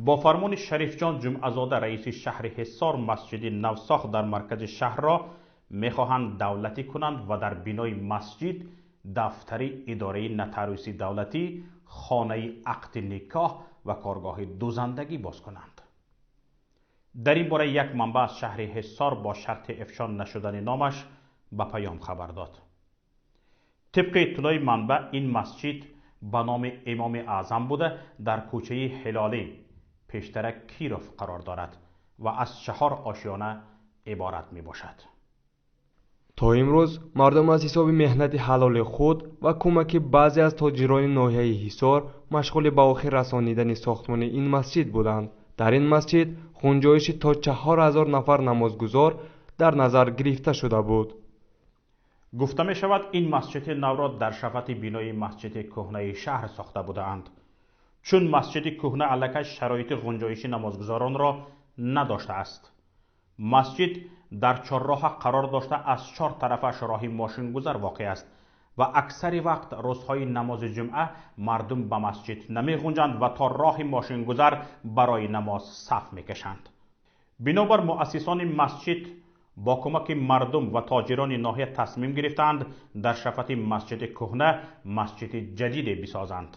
با فرمان شریف جان جمعه‌زاده رئیس شهر حصار مسجد نوساخت در مرکز شهر را میخواهند دولتی کنند و در بینای مسجد دفتری اداره نotariusi دولتی، خانه عقد نکاح و کارگاه دوزندگی باز کنند. در این باره یک منبع از شهر حصار با شرط افشا نشدن نامش به پیام خبر داد. طبق اطلاع منبع این مسجد به نام امام اعظم بوده در کوچه هلالی پیشتر کیروف قرار دارد و از 4 آشیانه عبارت می باشد. تا امروز مردم از حساب مهنت حلال خود و کمک بعضی از تاجران ناحیه حصار مشغول به آخر رسانیدن ساختمان این مسجد بودند. در این مسجد گنجایش تا 4000 نفر نمازگزار در نظر گرفته شده بود. گفته می شود این مسجد نو را در شفت بینای مسجد کهنه شهر ساخته بودند. چون مسجد کهنه علاقه شرایط گنجایش نمازگزاران را نداشته است. مسجد در چهارراه قرار داشته از 4 طرفش راه ماشین گذر واقع است و اکثر وقت روزهای نماز جمعه مردم به مسجد نمی گنجند و تا راه ماشین گذر برای نماز صف می کشند. بنابر مؤسسان مسجد با کمک مردم و تاجران ناحیه تصمیم گرفتند در شفت مسجد کهنه مسجد جدید بسازند.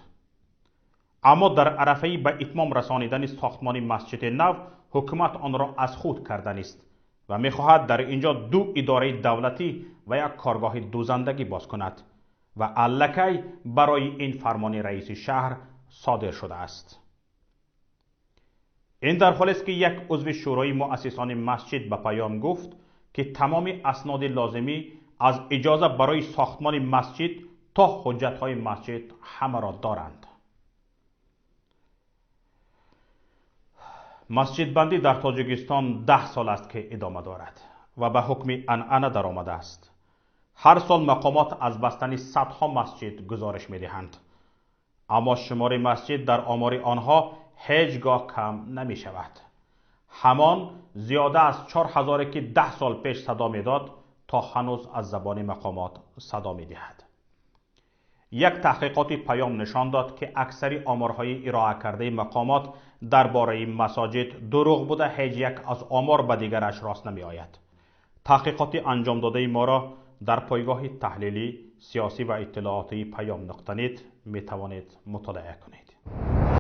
اما در عرفه به اتمام رسانیدن ساختمان مسجد نو حکومت آن را از خود کردن است و می‌خواهد در اینجا 2 اداره دولتی و 1 کارگاه دوزندگی باز کند و الکی برای این فرمان رئیس شهر صادر شده است. این در حالی است که یک عضو شورای مؤسسان مسجد به پیام گفت که تمام اسناد لازمی از اجازه برای ساختمان مسجد تا حجت‌های مسجد همه را دارند. مسجد بندی در تاجیکستان 10 سال است که ادامه دارد و به حکم عنعنه در آمده است. هر سال مقامات از بستن صدها مسجد گزارش می دهند. اما شمار مسجد در آمار آنها هیچگاه کم نمی شود. همان زیاده از 4000 که 10 سال پیش صدا می داد تا هنوز از زبان مقامات صدا می دهد. یک تحقیقاتی پیام نشان داد که اکثر آمارهای ارائه کرده مقامات درباره مساجد دروغ بوده، هیچ یک از آمار به دیگرش راست نمی آید. تحقیقات انجام داده ما را در پایگاه تحلیلی، سیاسی و اطلاعاتی پیام نقطه نت می توانید مطالعه کنید.